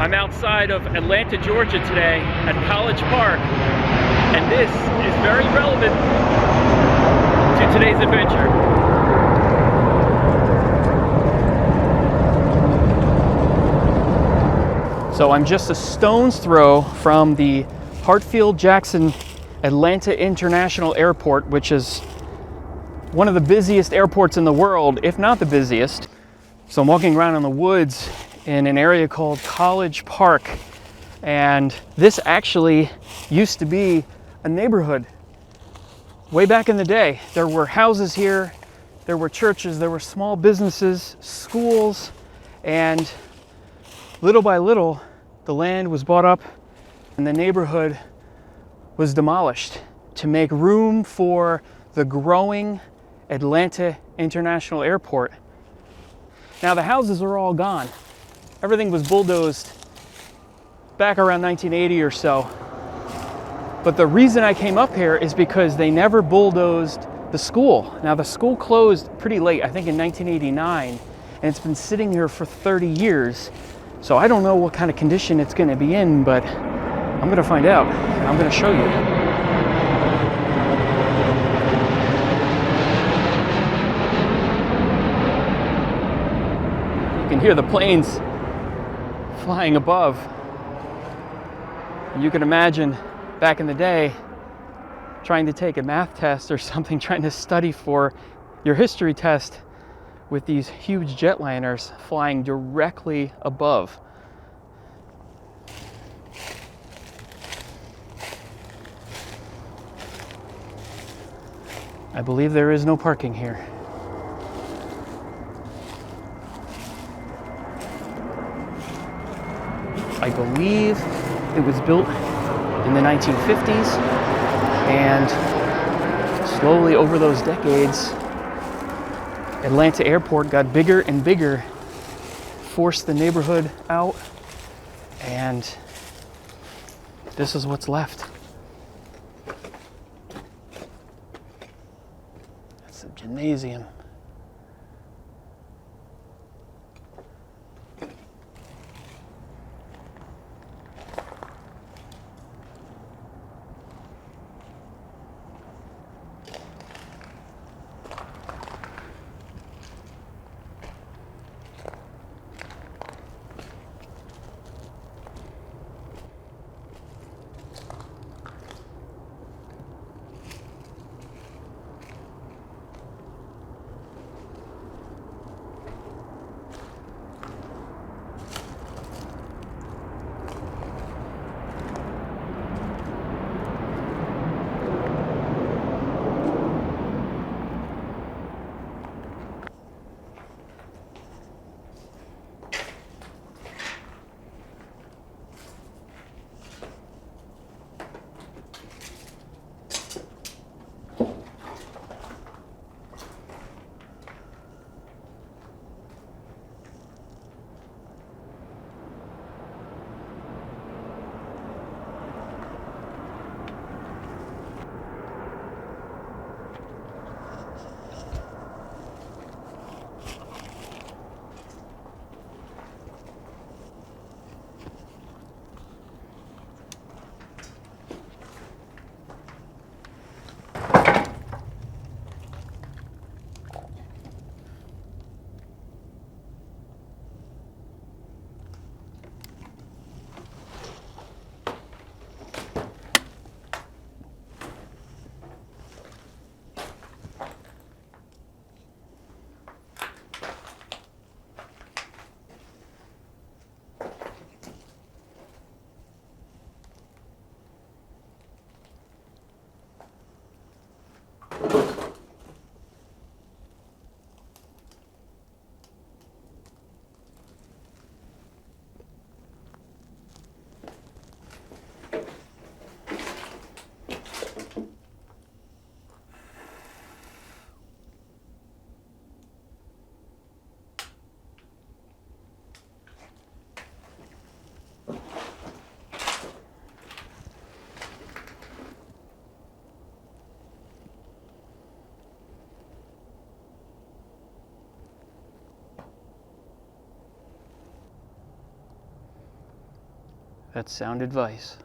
I'm outside of Atlanta, Georgia today at College Park, and this is very relevant to today's adventure. So I'm just a stone's throw from the Hartsfield-Jackson Atlanta International Airport, which is one of the busiest airports in the world, if not the busiest. So I'm walking around in the woods in an area called College Park, and this actually used to be a neighborhood. Way back in the day, there were houses here, there were churches, there were small businesses, schools, and little by little, the land was bought up and the neighborhood was demolished to make room for the growing Atlanta International Airport. Now the houses are all gone. Everything was bulldozed back around 1980 or so. But the reason I came up here is because they never bulldozed the school. Now the school closed pretty late, I think in 1989, and it's been sitting here for 30 years. So I don't know what kind of condition it's going to be in, but I'm going to find out. I'm going to show you. You can hear the planes flying above. And you can imagine back in the day trying to take a math test or something, trying to study for your history test with these huge jetliners flying directly above. I believe there is no parking here. I believe it was built in the 1950s, and slowly over those decades, Atlanta Airport got bigger and bigger, forced the neighborhood out, and this is what's left. That's a gymnasium. That's sound advice.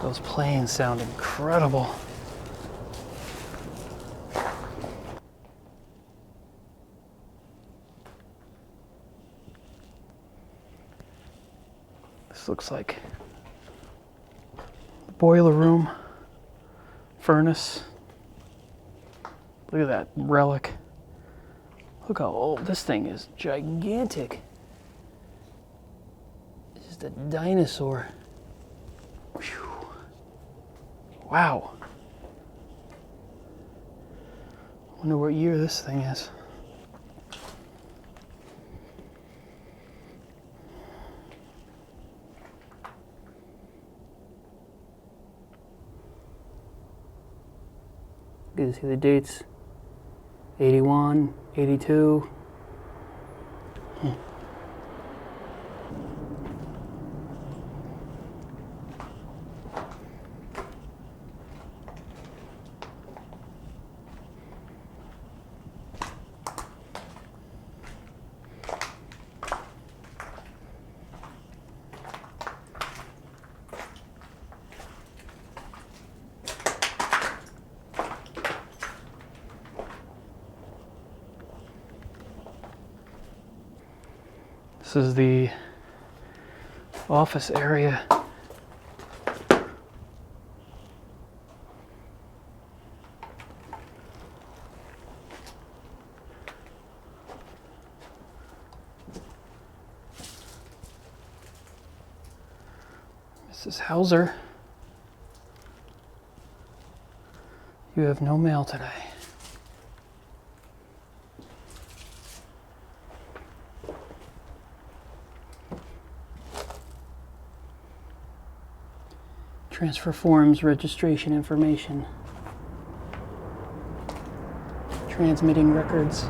Those planes sound incredible. This looks like the boiler room, furnace. Look at that relic. Look how old this thing is. Gigantic. It's just a dinosaur. Whew. Wow. Wonder what year this thing is. You can see the dates. 81, 82. This is the office area. Mrs. Hauser, you have no mail today. Transfer forms, registration information. Transmitting records.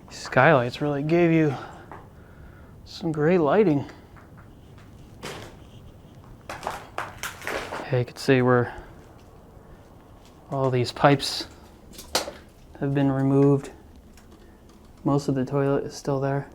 Skylights really gave you some great lighting. Okay, you can see where all these pipes have been removed. Most of the toilet is still there.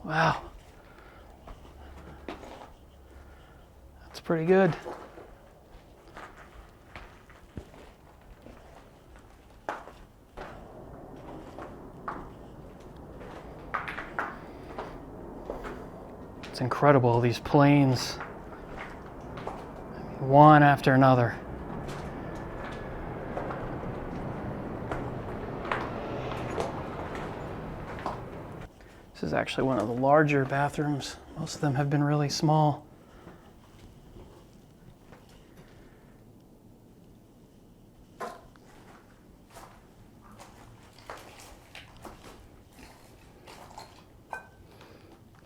Wow. That's pretty good. It's incredible, these planes, one after another. This is actually one of the larger bathrooms. Most of them have been really small.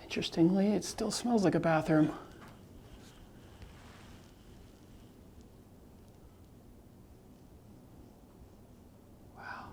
Interestingly, it still smells like a bathroom. Wow.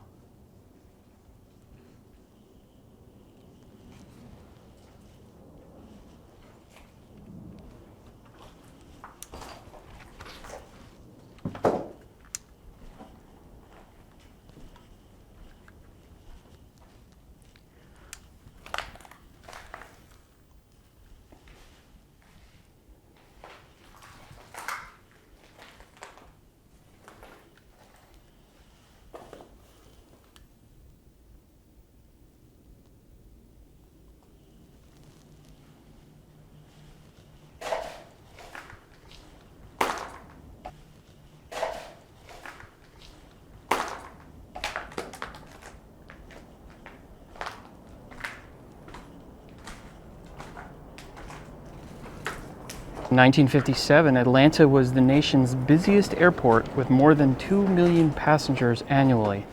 1957, Atlanta was the nation's busiest airport with more than 2 million passengers annually,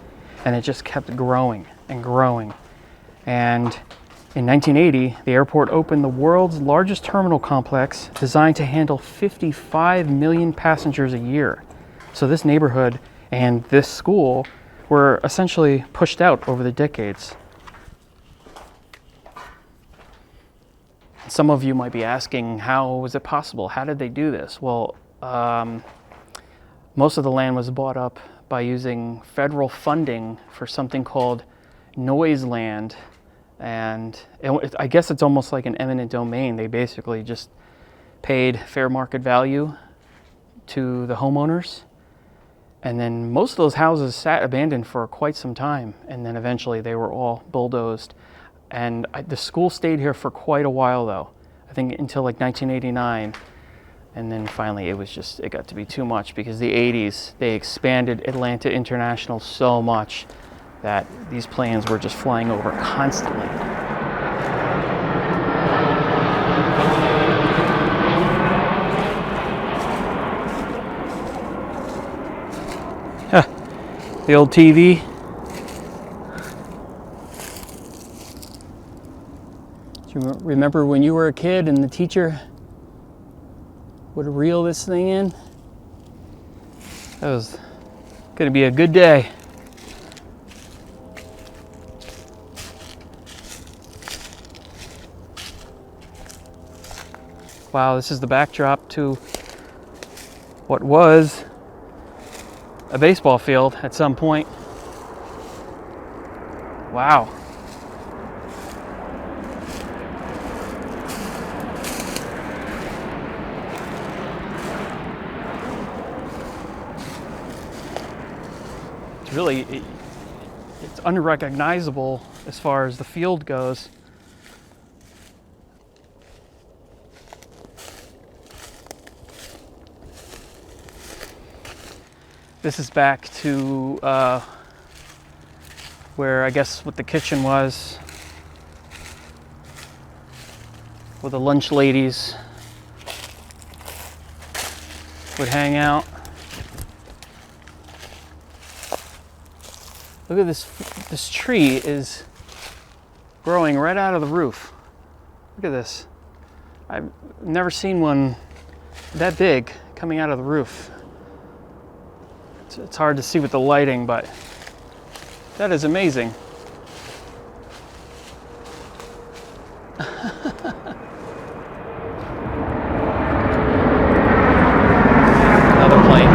and it just kept growing and growing. And in 1980, the airport opened the world's largest terminal complex designed to handle 55 million passengers a year. So this neighborhood and this school were essentially pushed out over the decades. Some of you might be asking, how was it possible? How did they do this? Well, most of the land was bought up by using federal funding for something called noise land. And I guess it's almost like an eminent domain. They basically just paid fair market value to the homeowners. And then most of those houses sat abandoned for quite some time. And then eventually they were all bulldozed. And the school stayed here for quite a while, though. I think until like 1989. And then finally it got to be too much, because the 80s, they expanded Atlanta International so much that these planes were just flying over constantly. The old TV. Do you remember when you were a kid and the teacher would reel this thing in? That was going to be a good day. Wow, this is the backdrop to what was a baseball field at some point. Wow. It's unrecognizable as far as the field goes. This is back to where I guess what the kitchen was, where the lunch ladies would hang out. Look at this, this tree is growing right out of the roof. Look at this. I've never seen one that big coming out of the roof. It's hard to see with the lighting, but that is amazing. Another plane.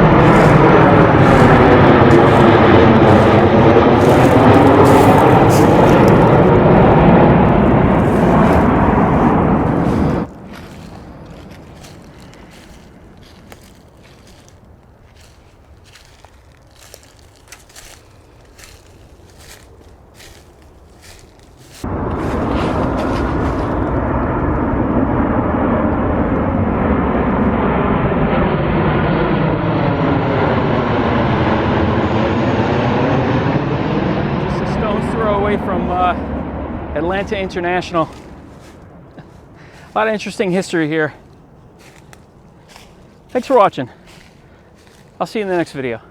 From Atlanta International. A lot of interesting history here. Thanks for watching. I'll see you in the next video.